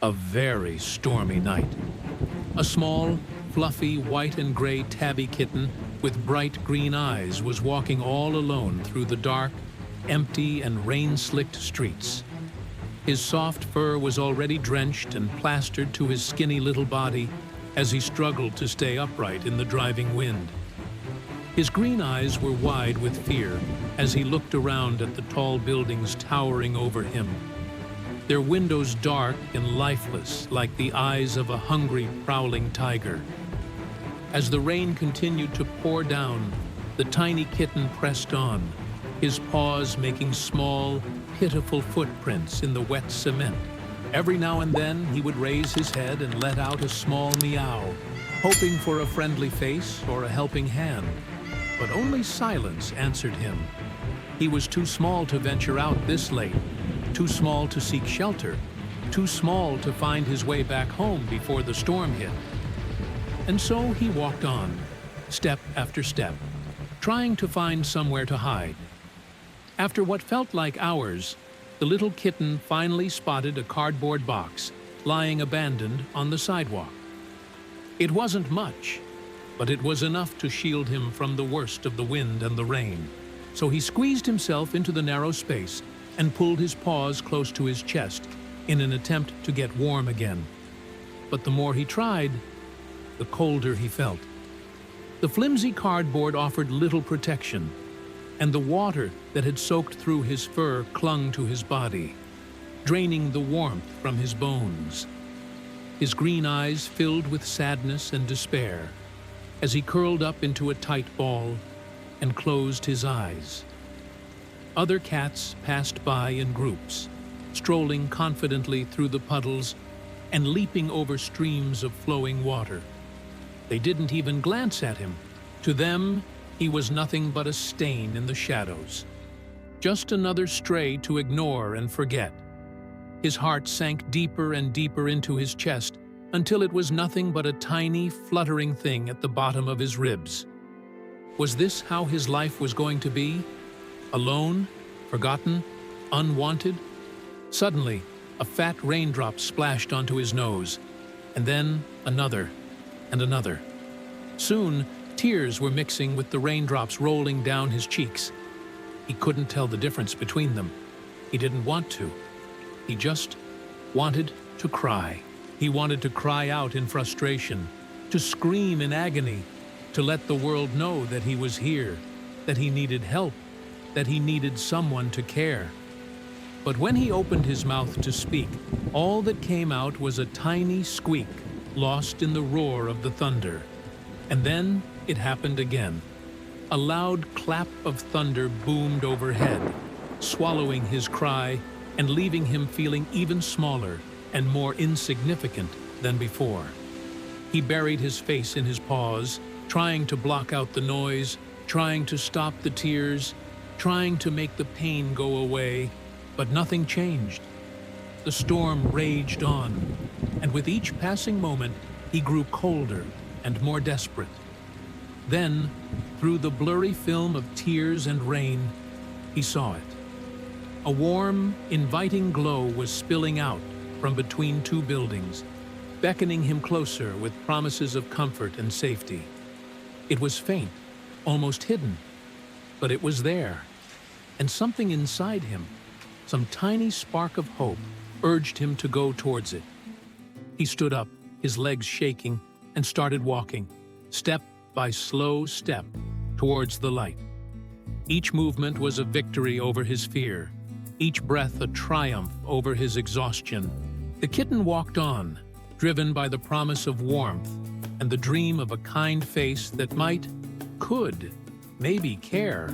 A very stormy night. A small, fluffy, white and gray tabby kitten with bright green eyes was walking all alone through the dark, empty and rain-slicked streets. His soft fur was already drenched and plastered to his skinny little body as he struggled to stay upright in the driving wind. His green eyes were wide with fear as he looked around at the tall buildings towering over him, their windows dark and lifeless like the eyes of a hungry, prowling tiger. As the rain continued to pour down, the tiny kitten pressed on, his paws making small, pitiful footprints in the wet cement. Every now and then, he would raise his head and let out a small meow, hoping for a friendly face or a helping hand. But only silence answered him. He was too small to venture out this late, too small to seek shelter, too small to find his way back home before the storm hit. And so he walked on, step after step, trying to find somewhere to hide. After what felt like hours, the little kitten finally spotted a cardboard box lying abandoned on the sidewalk. It wasn't much, but it was enough to shield him from the worst of the wind and the rain. So he squeezed himself into the narrow space and pulled his paws close to his chest in an attempt to get warm again. But the more he tried, the colder he felt. The flimsy cardboard offered little protection, and the water that had soaked through his fur clung to his body, draining the warmth from his bones. His green eyes filled with sadness and despair as he curled up into a tight ball and closed his eyes. Other cats passed by in groups, strolling confidently through the puddles and leaping over streams of flowing water. They didn't even glance at him. To them, he was nothing but a stain in the shadows, just another stray to ignore and forget. His heart sank deeper and deeper into his chest until it was nothing but a tiny, fluttering thing at the bottom of his ribs. Was this how his life was going to be? Alone, forgotten, unwanted? Suddenly, a fat raindrop splashed onto his nose, and then another and another. Soon, tears were mixing with the raindrops rolling down his cheeks. He couldn't tell the difference between them. He didn't want to. He just wanted to cry. He wanted to cry out in frustration, to scream in agony, to let the world know that he was here, that he needed help, that he needed someone to care. But when he opened his mouth to speak, all that came out was a tiny squeak, lost in the roar of the thunder. And then it happened again. A loud clap of thunder boomed overhead, swallowing his cry and leaving him feeling even smaller and more insignificant than before. He buried his face in his paws, trying to block out the noise, trying to stop the tears, trying to make the pain go away, but nothing changed. The storm raged on, and with each passing moment, he grew colder and more desperate. Then, through the blurry film of tears and rain, he saw it. A warm, inviting glow was spilling out from between two buildings, beckoning him closer with promises of comfort and safety. It was faint, almost hidden, but it was there, and something inside him, some tiny spark of hope, urged him to go towards it. He stood up, his legs shaking, and started walking, step by slow step, towards the light. Each movement was a victory over his fear, each breath a triumph over his exhaustion. The kitten walked on, driven by the promise of warmth and the dream of a kind face that could, maybe care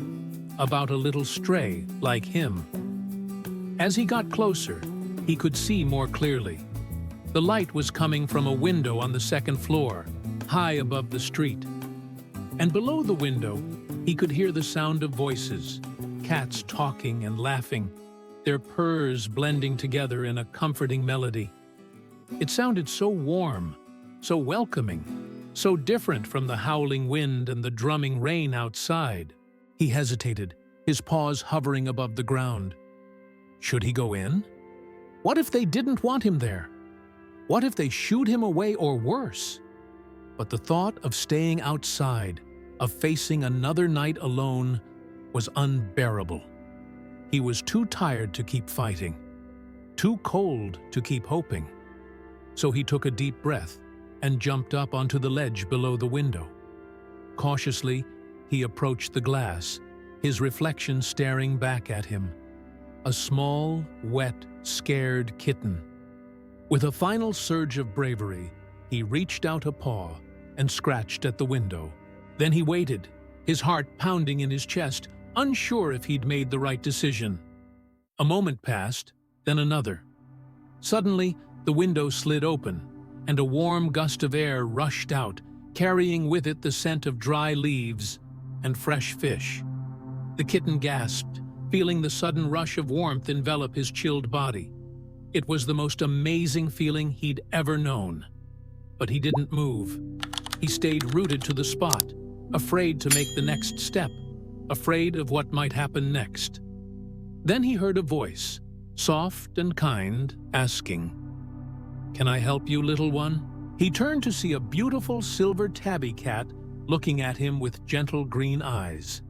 about a little stray like him. As he got closer, he could see more clearly. The light was coming from a window on the second floor, high above the street. And below the window, he could hear the sound of voices, cats talking and laughing, their purrs blending together in a comforting melody. It sounded so warm, so welcoming, so different from the howling wind and the drumming rain outside. He hesitated, his paws hovering above the ground. Should he go in? What if they didn't want him there? What if they shooed him away or worse? But the thought of staying outside, of facing another night alone, was unbearable. He was too tired to keep fighting, too cold to keep hoping. So he took a deep breath and jumped up onto the ledge below the window. Cautiously, he approached the glass, his reflection staring back at him. A small, wet, scared kitten. With a final surge of bravery, he reached out a paw and scratched at the window. Then he waited, his heart pounding in his chest, unsure if he'd made the right decision. A moment passed, then another. Suddenly, the window slid open, and a warm gust of air rushed out, carrying with it the scent of dry leaves and fresh fish. The kitten gasped, feeling the sudden rush of warmth envelop his chilled body. It was the most amazing feeling he'd ever known. But he didn't move. He stayed rooted to the spot, afraid to make the next step, afraid of what might happen next. Then he heard a voice, soft and kind, asking, "Can I help you, little one?" He turned to see a beautiful silver tabby cat looking at him with gentle green eyes.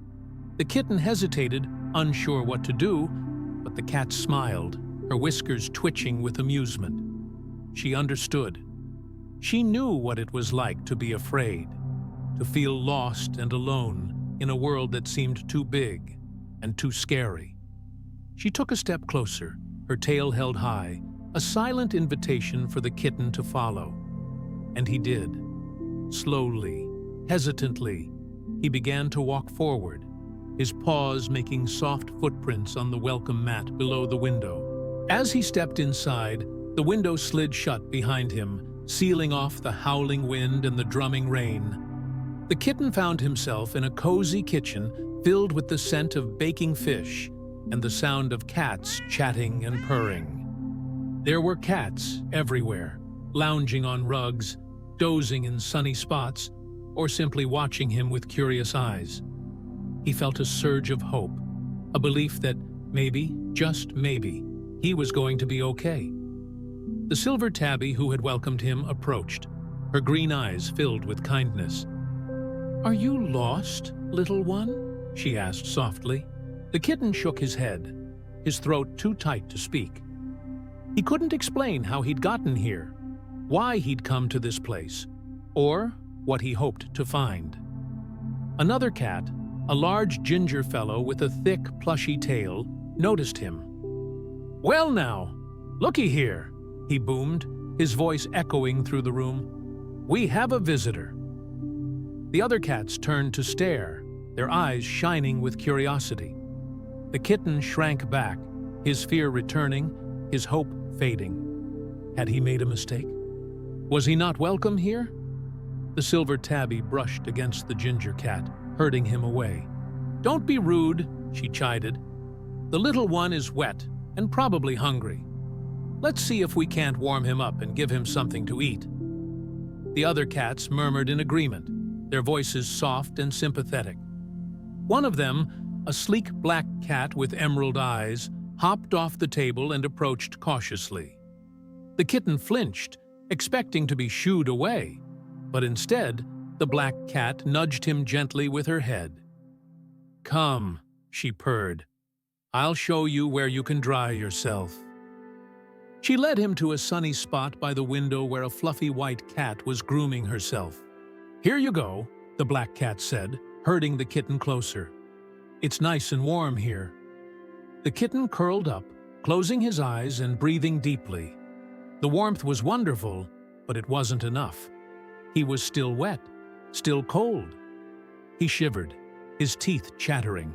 The kitten hesitated, unsure what to do, but the cat smiled, her whiskers twitching with amusement. She understood. She knew what it was like to be afraid, to feel lost and alone in a world that seemed too big and too scary. She took a step closer, her tail held high, a silent invitation for the kitten to follow. And he did. Slowly, hesitantly, he began to walk forward, his paws making soft footprints on the welcome mat below the window. As he stepped inside, the window slid shut behind him, sealing off the howling wind and the drumming rain. The kitten found himself in a cozy kitchen filled with the scent of baking fish and the sound of cats chatting and purring. There were cats everywhere, lounging on rugs, dozing in sunny spots, or simply watching him with curious eyes. He felt a surge of hope, a belief that maybe, just maybe, he was going to be okay. The silver tabby who had welcomed him approached, her green eyes filled with kindness. "Are you lost, little one?" she asked softly. The kitten shook his head, his throat too tight to speak. He couldn't explain how he'd gotten here, why he'd come to this place, or what he hoped to find. Another cat, a large ginger fellow with a thick, plushy tail, noticed him. "Well now, looky here," he boomed, his voice echoing through the room. "We have a visitor." The other cats turned to stare, their eyes shining with curiosity. The kitten shrank back, his fear returning, his hope fading. Had he made a mistake? Was he not welcome here? The silver tabby brushed against the ginger cat, herding him away. "Don't be rude," she chided. "The little one is wet and probably hungry. Let's see if we can't warm him up and give him something to eat." The other cats murmured in agreement, their voices soft and sympathetic. One of them, a sleek black cat with emerald eyes, hopped off the table and approached cautiously. The kitten flinched, expecting to be shooed away, but instead, the black cat nudged him gently with her head. "Come," she purred. "I'll show you where you can dry yourself." She led him to a sunny spot by the window where a fluffy white cat was grooming herself. "Here you go," the black cat said, herding the kitten closer. "It's nice and warm here." The kitten curled up, closing his eyes and breathing deeply. The warmth was wonderful, but it wasn't enough. He was still wet, still cold. He shivered, his teeth chattering.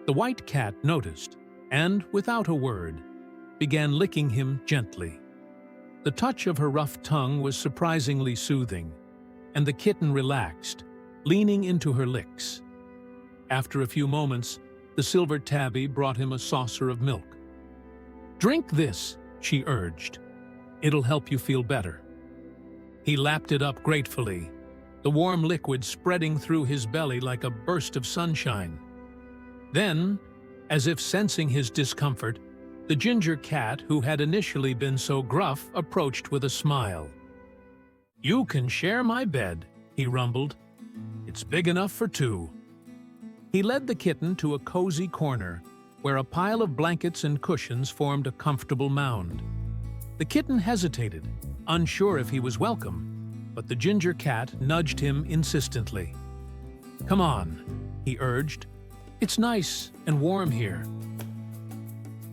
The white cat noticed, and, without a word, began licking him gently. The touch of her rough tongue was surprisingly soothing, and the kitten relaxed, leaning into her licks. After a few moments, the silver tabby brought him a saucer of milk. "Drink this," she urged. "It'll help you feel better." He lapped it up gratefully, the warm liquid spreading through his belly like a burst of sunshine. Then, as if sensing his discomfort, The ginger cat, who had initially been so gruff, approached with a smile. "You can share my bed," he rumbled. "It's big enough for two." He led the kitten to a cozy corner, where a pile of blankets and cushions formed a comfortable mound. The kitten hesitated, unsure if he was welcome, but the ginger cat nudged him insistently. "Come on," he urged. "It's nice and warm here."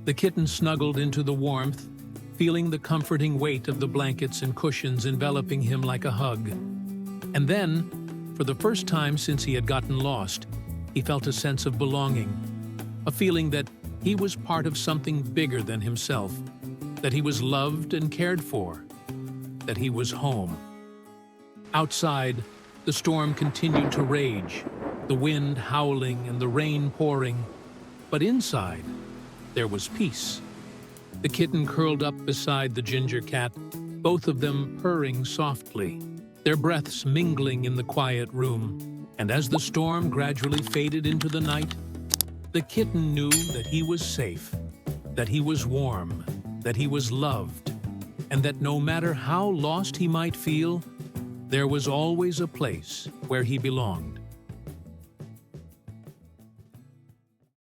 The kitten snuggled into the warmth, feeling the comforting weight of the blankets and cushions enveloping him like a hug. And then, for the first time since he had gotten lost, he felt a sense of belonging, a feeling that he was part of something bigger than himself, that he was loved and cared for, that he was home. Outside, the storm continued to rage, the wind howling and the rain pouring, but inside, there was peace. The kitten curled up beside the ginger cat, both of them purring softly, their breaths mingling in the quiet room. And as the storm gradually faded into the night, the kitten knew that he was safe, that he was warm, that he was loved, and that no matter how lost he might feel, there was always a place where he belonged.